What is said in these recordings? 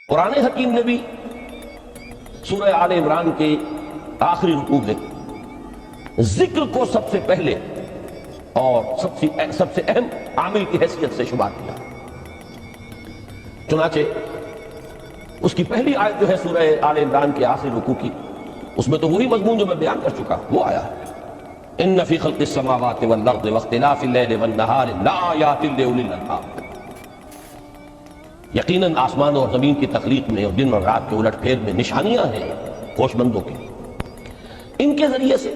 قرآن حکیم نے بھی سورہ آل عمران کے آخری رکوع میں ذکر کو سب سے پہلے اور سب سے اہم عامل کی حیثیت سے شمار کیا۔ چنانچہ اس کی پہلی آیت جو ہے سورہ آل عمران کے آخری رکوع کی، اس میں تو وہی مضمون جو میں بیان کر چکا وہ آیا ہے، ان فی خلق السماوات والارض واختلاف اللیل والنہار لآیات لأولی الالباب۔ یقیناً آسمان اور زمین کی تخلیق میں اور دن اور رات کے الٹ پھیر میں نشانیاں ہیں ہوش مندوں کے، ان کے ذریعے سے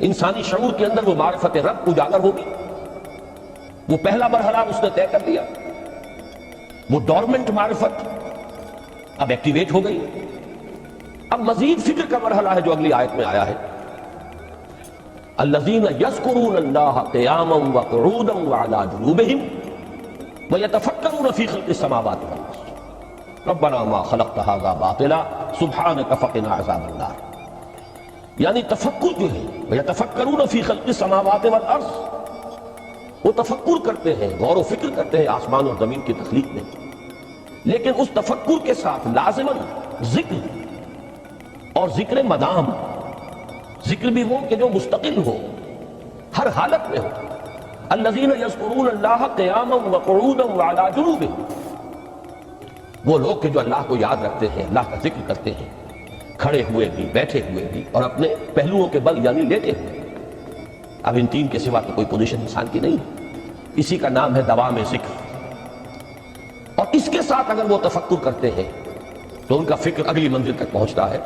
انسانی شعور کے اندر وہ معرفت رب اجاگر ہوگی۔ وہ پہلا مرحلہ اس نے طے کر لیا، وہ ڈورمنٹ معرفت اب ایکٹیویٹ ہو گئی۔ اب مزید فکر کا مرحلہ ہے جو اگلی آیت میں آیا ہے، الذین یذکرون اللہ قیاما وقعودا وعلی جنوبہم ویتفکرون فی خلق السماوات والارض ربنا ما خلقت ھذا باطلا سبحانک فقنا عذاب النار۔ یعنی تفکر جو ہے ویتفکرون فی خلق السماوات والارض، وہ تفکر کرتے ہیں، غور و فکر کرتے ہیں آسمان اور زمین کی تخلیق میں، لیکن اس تفکر کے ساتھ لازماً ذکر اور ذکر مدام، ذکر بھی ہو کہ جو مستقل ہو، ہر حالت میں ہو۔ الذین یذکرون اللہ قیاما وقعودا وعلی جنوبہم، وہ لوگ کہ جو اللہ کو یاد رکھتے ہیں، اللہ کا ذکر کرتے ہیں، کھڑے ہوئے بھی، بیٹھے ہوئے بھی، اور اپنے پہلوؤں کے بل یعنی لیٹے ہوئے۔ اب ان تین کے سوا تو کوئی پوزیشن انسان کی نہیں ہے، اسی کا نام ہے دوام ذکر۔ اور اس کے ساتھ اگر وہ تفکر کرتے ہیں تو ان کا فکر اگلی منزل تک پہنچتا ہے۔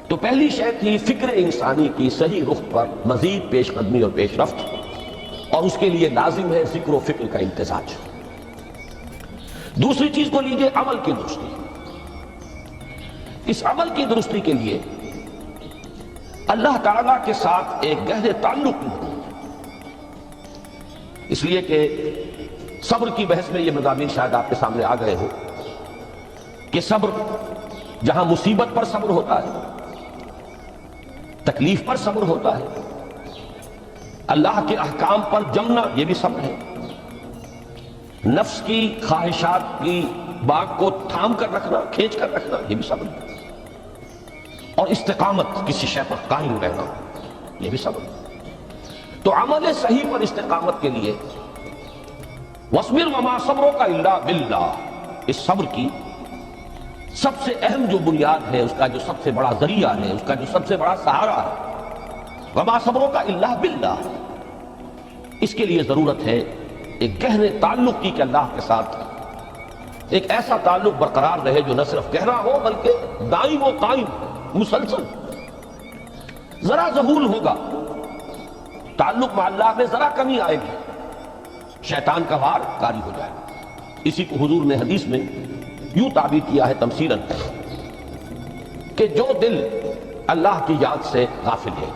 تو پہلی شے تھی فکر انسانی کی صحیح رخ پر مزید پیش قدمی اور پیش رفت، اور اس کے لیے لازم ہے ذکر و فکر کا امتزاج۔ دوسری چیز کو لیجئے عمل کی درستی۔ اس عمل کی درستی کے لیے اللہ تعالیٰ کے ساتھ ایک گہرے تعلق کی ضرورت ہے، اس لیے کہ صبر کی بحث میں یہ مضامین شاید آپ کے سامنے آ گئے ہو کہ صبر جہاں مصیبت پر صبر ہوتا ہے، تکلیف پر صبر ہوتا ہے، اللہ کے احکام پر جمنا یہ بھی صبر ہے، نفس کی خواہشات کی باغ کو تھام کر رکھنا، کھینچ کر رکھنا یہ بھی صبر ہے، اور استقامت کسی شے پر قائم رہنا یہ بھی صبر ہے۔ تو عمل صحیح پر استقامت کے لیے وَاصْبِرْ وَمَا صَبْرُكَ إِلَّا بِاللَّهِ، اس صبر کی سب سے اہم جو بنیاد ہے، اس کا جو سب سے بڑا ذریعہ ہے، اس کا جو سب سے بڑا سہارا ہے، وَمَا صَبْرُكَ إِلَّا بِاللَّهِ، اس کے لیے ضرورت ہے ایک گہرے تعلق کی کہ اللہ کے ساتھ ایک ایسا تعلق برقرار رہے جو نہ صرف گہرا ہو بلکہ دائم و قائم، مسلسل۔ ذرا ذہول ہوگا، تعلق مع اللہ میں ذرا کمی آئے گی، شیطان کا وار کاری ہو جائے گا۔ اسی کو حضور نے حدیث میں یوں تعبیر کیا ہے تمثیلاً کہ جو دل اللہ کی یاد سے غافل ہے،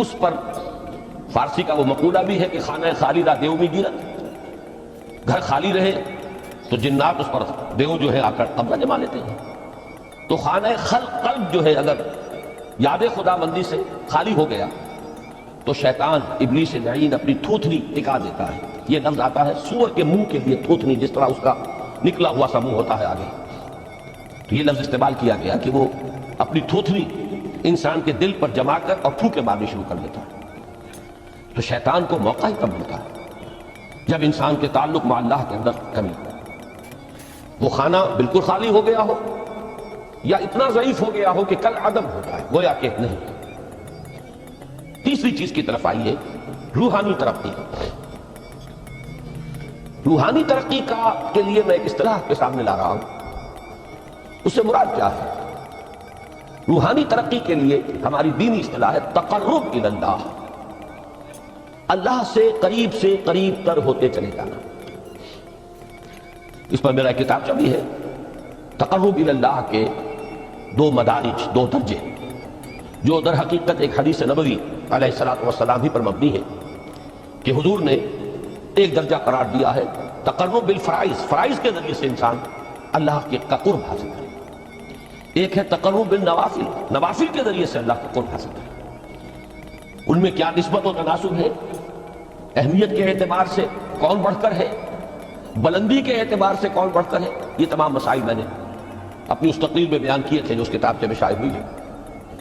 اس پر فارسی کا وہ مقولہ بھی ہے کہ خانہ خالی را دیو میں گیرت، گھر خالی رہے تو جنات اس پر دیو جو ہے آ کر قبضہ جما لیتے ہیں۔ تو خانہ قلب جو ہے اگر یاد خدا بندی سے خالی ہو گیا تو شیطان ابلیس لعین اپنی تھوتنی ٹکا دیتا ہے۔ یہ لفظ آتا ہے سور کے منہ کے لیے تھوتنی، جس طرح اس کا نکلا ہوا سا منہ ہوتا ہے آگے، تو یہ لفظ استعمال کیا گیا کہ وہ اپنی تھوتنی انسان کے دل پر جما کر اور پھوکے مارنی شروع کر دیتا ہے۔ تو شیطان کو موقع ہی تب ملتا ہے جب انسان کے تعلق مع اللہ کے اندر کمی ہو، وہ خانہ بالکل خالی ہو گیا ہو یا اتنا ضعیف ہو گیا ہو کہ کل عدم ہو جائے، گویا کہ نہیں۔ تیسری چیز کی طرف آئیے، روحانی ترقی۔ روحانی ترقی کے لیے میں ایک اصطلاح کے سامنے لا رہا ہوں، اس سے مراد کیا ہے؟ روحانی ترقی کے لیے ہماری دینی اصطلاح ہے تقرب الی اللہ، اللہ سے قریب تر ہوتے چلے جانا۔ اس پر میرا کتابچہ بھی ہے، تقرب الی اللہ کے دو مدارج، دو درجے، جو در حقیقت ایک حدیث نبوی علیہ السلام ہی پر مبنی ہے کہ حضور نے ایک درجہ قرار دیا ہے تقرب بالفرائض، فرائض کے ذریعے سے انسان اللہ کے قرب حاصل کرے۔ ایک ہے تقرب بالنوافل، نوافل کے ذریعے سے اللہ کا قرب حاصل کرے۔ ان میں کیا نسبت و تناسب ہے، اہمیت کے اعتبار سے کون بڑھ کر ہے؟ بلندی کے اعتبار سے کون بڑھ کر ہے، یہ تمام مسائل میں نے اپنی اس تقریر میں بیان کیے تھے جو اس کتاب سے میں شائع ہوئی ہے۔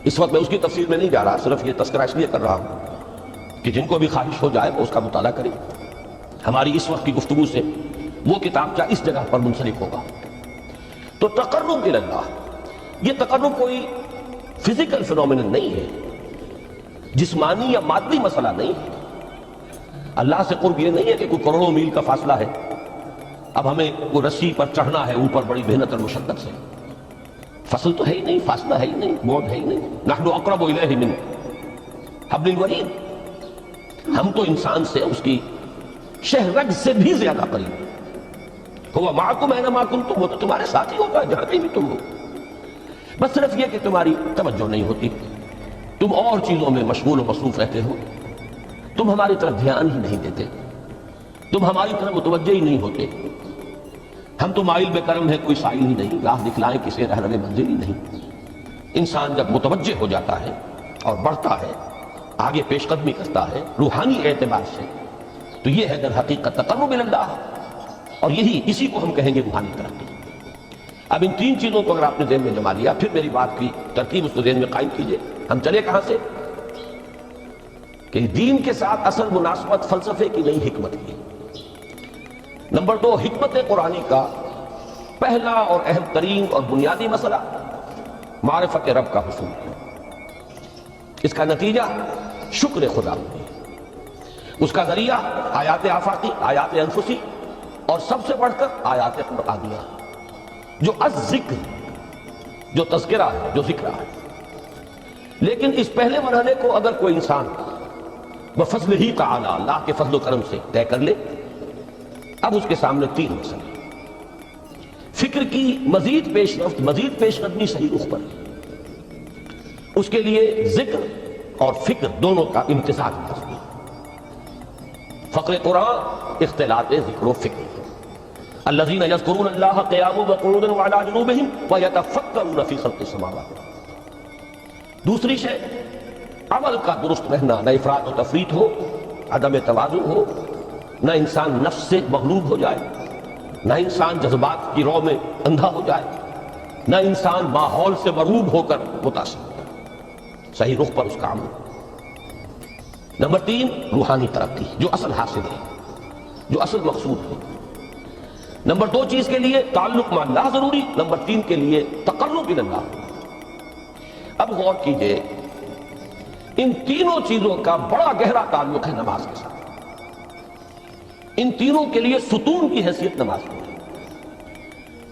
اس وقت میں اس کی تفصیل میں نہیں جا رہا، صرف یہ تذکرہ اس لیے کر رہا ہوں کہ جن کو بھی خواہش ہو جائے وہ اس کا مطالعہ کرے۔ ہماری اس وقت کی گفتگو سے وہ کتاب اس جگہ پر منسلک ہوگا۔ تو تقرب الی اللہ، یہ تقرب کوئی فزیکل فینومینن نہیں ہے، جسمانی یا مادی مسئلہ نہیں ہے۔ اللہ سے قرب یہ نہیں ہے کہ کوئی کروڑوں میل کا فاصلہ ہے، اب ہمیں وہ رسی پر چڑھنا ہے اوپر بڑی محنت اور مشقت سے۔ فصل تو ہے ہی نہیں، فاصلہ ہے ہی نہیں، بعد ہے ہی نہیں۔ نحن اقرب الیہ من حبل الورید، ہم تو انسان سے اس کی شہرگ سے بھی زیادہ قریب ہیں۔ هو معکم اینما کنتم، وہ تو تمہارے ساتھ ہی ہوگا جہاں کہیں بھی تم ہو، بس صرف یہ کہ تمہاری توجہ نہیں ہوتی، تم اور چیزوں میں مشغول و مصروف رہتے ہو، تم ہماری طرف دھیان ہی نہیں دیتے، تم ہماری طرف متوجہ ہی نہیں ہوتے۔ ہم تو مائل بے کرم ہے، کوئی سائل ہی نہیں، راہ دکھلائیں کسی رہنم منزل ہی نہیں۔ انسان جب متوجہ ہو جاتا ہے اور بڑھتا ہے، آگے پیش قدمی کرتا ہے روحانی اعتبار سے، تو یہ ہے در حقیقت تقرب الی اللہ، اور اسی کو ہم کہیں گے روحانی ترقی۔ اب ان تین چیزوں کو اگر آپ نے ذہن میں جما لیا، پھر میری بات کی ترتیب اس کو ذہن میں قائم کیجئے۔ ہم چلے کہاں سے؟ کہ دین کے ساتھ اصل مناسبت فلسفے کی نہیں، حکمت کی۔ نمبر 2، حکمت قرآنی کا پہلا اور اہم ترین اور بنیادی مسئلہ معرفت رب کا حصول ہے۔ اس کا نتیجہ شکر خدا ہوگی، اس کا ذریعہ آیات آفاقی، آیات انفسی، اور سب سے بڑھ کر آیات قرآنیہ، جو الذکر، جو تذکرہ ہے، جو ذکر ہے۔ لیکن اس پہلے مرحلے کو اگر کوئی انسان بفضل ہی تعالی، اللہ کے فضل و کرم سے طے کر لے، اب اس کے سامنے تین مسئلے، فکر کی مزید پیش رفت، مزید پیش قدمی صحیح رخ پر، اس کے لیے ذکر اور فکر دونوں کا امتزاج لازمی ہے۔ فقر قرآن اختلاط ذکر و فکر۔ الذین یذکرون اللہ قیاما وقعودا وعلی جنوبہم ویتفکرون فی خلق السماوات۔ دوسری شے عمل کا درست رہنا، نہ افراط و تفریط ہو، عدم توازن ہو، نہ انسان نفس سے مغلوب ہو جائے، نہ انسان جذبات کی رو میں اندھا ہو جائے، نہ انسان ماحول سے مرعوب ہو کر متاثر ہو جائے، صحیح رخ پر اس کا عمل۔ نمبر 3، روحانی ترقی، جو اصل حاصل ہے، جو اصل مقصود ہے۔ نمبر 2 چیز کے لیے تعلق مع اللہ ضروری، نمبر 3 کے لیے تقرب الی اللہ۔ اب غور کیجئے، ان تینوں چیزوں کا بڑا گہرا تعلق ہے نماز کے ساتھ۔ ان تینوں کے لیے ستون کی حیثیت نماز کی ہے۔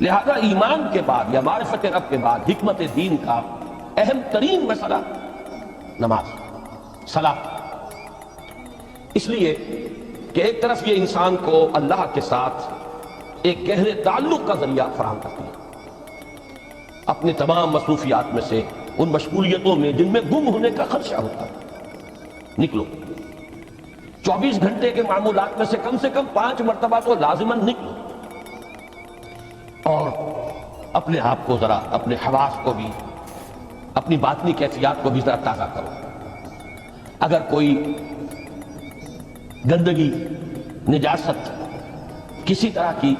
لہذا ایمان کے بعد یا معرفت رب کے بعد حکمت دین کا اہم ترین مسئلہ نماز، صلاۃ۔ اس لیے کہ ایک طرف یہ انسان کو اللہ کے ساتھ ایک گہرے تعلق کا ذریعہ فراہم کرتی ہے۔ اپنے تمام مصروفیات میں سے، ان مشغولیتوں میں جن میں گم ہونے کا خدشہ ہوتا ہے، نکلو۔ 24 گھنٹے کے معمولات میں سے کم 5 مرتبہ تو لازماً نکلو، اور اپنے آپ کو ذرا، اپنے حواس کو بھی، اپنی باطنی کیفیات کو بھی ذرا تازہ کرو۔ اگر کوئی گندگی، نجاست، کسی طرح کی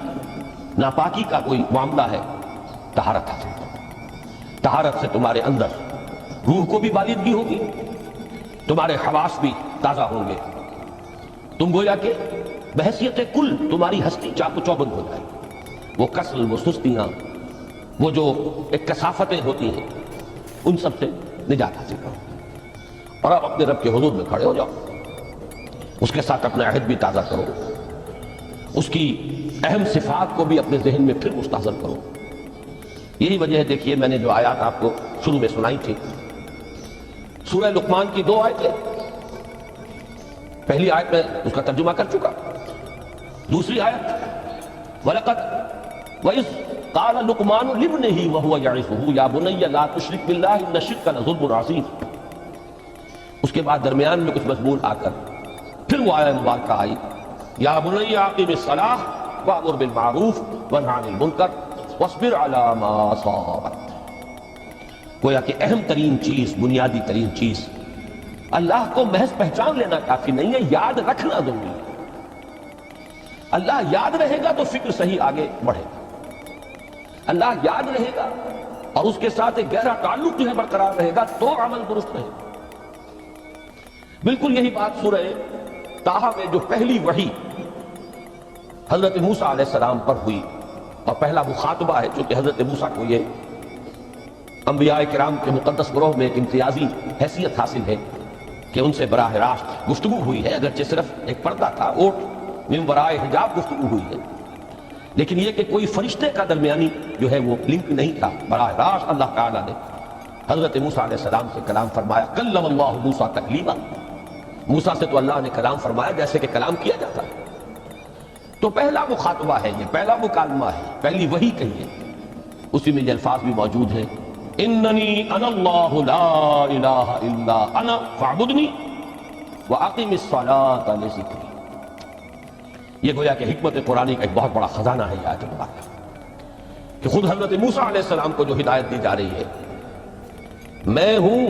ناپاکی کا کوئی معاملہ ہے، طہارت حاصل کرو۔ طہارت سے تمہارے اندر روح کو بھی بالندگی ہوگی، تمہارے حواس بھی تازہ ہوں گے، تم گویا کہ بحیثیت کل تمہاری ہستی چاق و چوبند ہو جائے گی۔ وہ کسل، وہ سستیاں، وہ جو ایک کثافتیں ہوتی ہیں، ان سب سے نجات حاصل کرو، اور اب اپنے رب کے حضور میں کھڑے ہو جاؤ، اس کے ساتھ اپنا عہد بھی تازہ کرو، اس کی اہم صفات کو بھی اپنے ذہن میں پھر مستحضر کرو۔ یہی وجہ ہے، دیکھیے میں نے جو آیات آپ کو شروع میں سنائی تھی، سورہ لقمان کی 2 آیتیں، پہلی آیت میں اس کا ترجمہ کر چکا، دوسری آیت وَلَقَدْ وَإِذْ قَالَ لُقْمَانُ لِابْنِهِ وَهُوَ يَعِظُهُ يَا بُنَيَّ لَا تُشْرِكْ بِاللَّهِ إِنَّ الشِّرْكَ لَظُلْمٌ عَظِيمٌ۔ اس کے بعد درمیان میں کچھ مضمون آ کر پھر وہ آیت مبارکہ آئی، یا بنی اقم الصلاۃ وامر بالمعروف وانہ عن المنکر واصبر علی ما اصابک۔ گویا کہ اہم ترین چیز، بنیادی ترین چیز، اللہ کو محض پہچان لینا کافی نہیں ہے، یاد رکھنا ضروری ہے۔ اللہ یاد رہے گا تو فکر صحیح آگے بڑھے گا، اللہ یاد رہے گا اور اس کے ساتھ ایک گہرا تعلق جو ہے برقرار رہے گا تو عمل درست رہے گا۔ بالکل یہی بات سورہ طٰہٰ میں جو پہلی وحی حضرت موسیٰ علیہ السلام پر ہوئی، اور پہلا مخاطبہ ہے چونکہ حضرت موسیٰ کو یہ انبیاء کرام کے مقدس گروہ میں ایک امتیازی حیثیت حاصل ہے کہ ان سے براہ راست گفتگو ہوئی ہے، اگرچہ صرف ایک پردہ تھا، اوٹ من ورائے حجاب گفتگو ہوئی ہے، لیکن یہ کہ کوئی فرشتے کا درمیانی جو ہے وہ لنک نہیں تھا، براہ راست اللہ تعالیٰ نے حضرت موسیٰ علیہ السلام سے کلام فرمایا۔ کلم اللہ موسیٰ تکلیما، موسیٰ سے تو اللہ نے کلام فرمایا جیسے کہ کلام کیا جاتا ہے۔ تو پہلا مخاطبہ ہے، یہ پہلا مکالمہ ہے، پہلی وحی کہی ہے، اسی میں یہ الفاظ بھی موجود ہیں، اننی انا اللہ لا الہ الا انا فاعبدنی واقم الصلاۃ لذکری۔ یہ گویا کہ حکمت قرآنی کا ایک بہت بڑا خزانہ ہے یہ آیت مبارکہ، کہ خود حضرت موسیٰ علیہ السلام کو جو ہدایت دی جا رہی ہے، میں ہوں،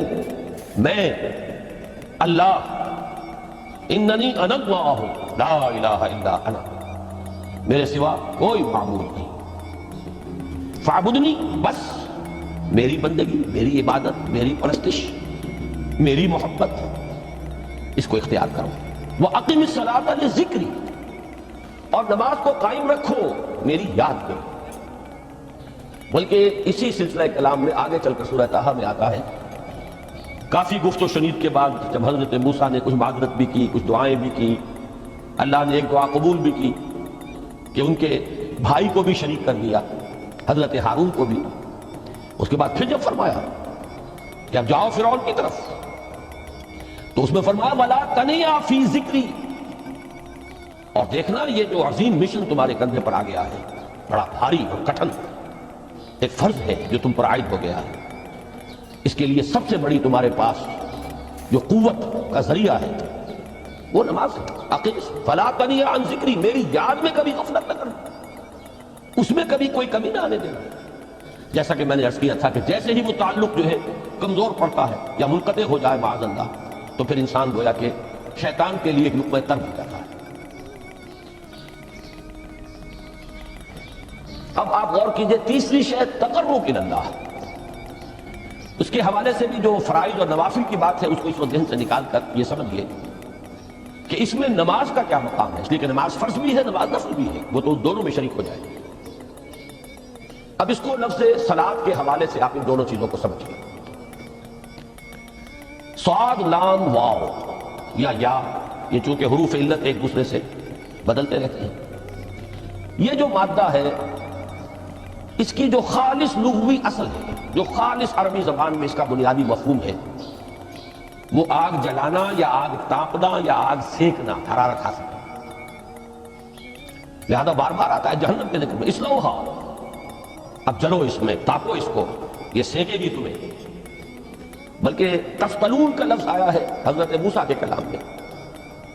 میں اللہ، اننی انا اللہ لا الہ الا انا، میرے سوا کوئی معبود نہیں، فاعبدنی، بس میری بندگی، میری عبادت، میری پرستش، میری محبت، اس کو اختیار کرو۔ وَأَقِمِ الصَّلَاةَ لِذِكْرِي، اور نماز کو قائم رکھو میری یاد کے۔ بلکہ اسی سلسلہ کلام میں آگے چل کر سورہ طٰہٰ میں آتا ہے، کافی گفت و شنید کے بعد جب حضرت موسیٰ نے کچھ معذرت بھی کی، کچھ دعائیں بھی کی، اللہ نے ایک دعا قبول بھی کی کہ ان کے بھائی کو بھی شریک کر دیا، حضرت ہارون کو بھی۔ اس کے بعد پھر جب فرمایا کہ اب جاؤ فرعون کی طرف، تو اس میں فرمایا وَلَا تَنِيَا فِي ذِكْرِي، اور دیکھنا یہ جو عظیم مشن تمہارے کندھے پر آ گیا ہے، بڑا بھاری اور کٹھن ایک فرض ہے جو تم پر عائد ہو گیا ہے، اس کے لیے سب سے بڑی تمہارے پاس جو قوت کا ذریعہ ہے وہ نماز ہے۔ فَلَا تَنِيَا عَنْ ذِكْرِي، میری یاد میں کبھی غفلت نہ کرنا، اس میں کبھی کوئی کمی نہ آنے دینا۔ جیسا کہ میں نے عرض کیا تھا کہ جیسے ہی وہ تعلق جو ہے کمزور پڑتا ہے یا منقطع ہو جائے معاذ اللہ، تو پھر انسان گویا کہ شیطان کے لیے ایک لقمہ تر ہو جاتا ہے۔ اب آپ غور کیجئے، تیسری شے تقرب الی اللہ، اس کے حوالے سے بھی جو فرائض اور نوافل کی بات ہے اس کو اس وقت ذہن سے نکال کر یہ سمجھیے کہ اس میں نماز کا کیا مقام ہے، اس لیے کہ نماز فرض بھی ہے، نماز نفل بھی ہے، وہ تو دونوں میں شریک ہو جائے۔ اب اس کو لفظ صلاۃ کے حوالے سے آپ ان دونوں چیزوں کو سمجھیے۔ صاد لام واو یا یہ چونکہ حروف علت ایک دوسرے سے بدلتے رہتے ہیں، یہ جو مادہ ہے اس کی جو خالص لغوی اصل ہے، جو خالص عربی زبان میں اس کا بنیادی مفہوم ہے، وہ آگ جلانا یا آگ تاپنا یا آگ سینکنا، حرارت حاصل کرنا۔ لہذا بار بار آتا ہے جہنم کے ذکر میں، اسلوہا، اب جلو اس میں، تاپو اس کو، یہ سینکے گی تمہیں۔ بلکہ تفتلون کا لفظ آیا ہے حضرت موسیٰ کے کلام میں،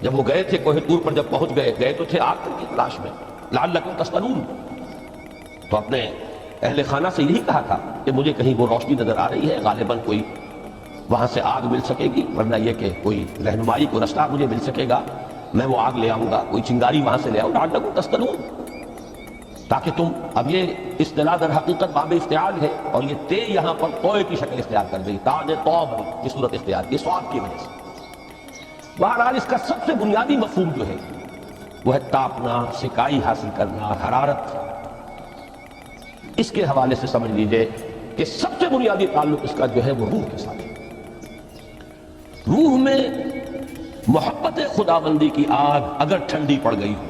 جب وہ گئے تھے کوہ طور پر، جب پہنچ گئے تو تھے آگ کی تلاش میں، لعلکم تفتلون، تو اپنے اہل خانہ سے یہی کہا تھا کہ مجھے کہیں وہ روشنی نظر آ رہی ہے، غالباً کوئی وہاں سے آگ مل سکے گی، ورنہ یہ کہ کوئی رہنمائی کو رستہ مجھے مل سکے گا، میں وہ آگ لے آؤں گا، کوئی چنگاری وہاں سے لے آؤں، لعلکم تفتلون، تاکہ تم، اب یہ اصطلاح در حقیقت باب افتعال ہے، اور یہ تے یہاں پر قوے کی شکل اختیار کر گئی، تاج طوب کی صورت اختیار کی سواب کی وجہ سے۔ بہرحال اس کا سب سے بنیادی مفہوم جو ہے وہ ہے تاپنا، سکائی حاصل کرنا، حرارت۔ اس کے حوالے سے سمجھ لیجئے کہ سب سے بنیادی تعلق اس کا جو ہے وہ روح کے ساتھ ہے۔ روح میں محبت خداوندی کی آگ اگر ٹھنڈی پڑ گئی ہو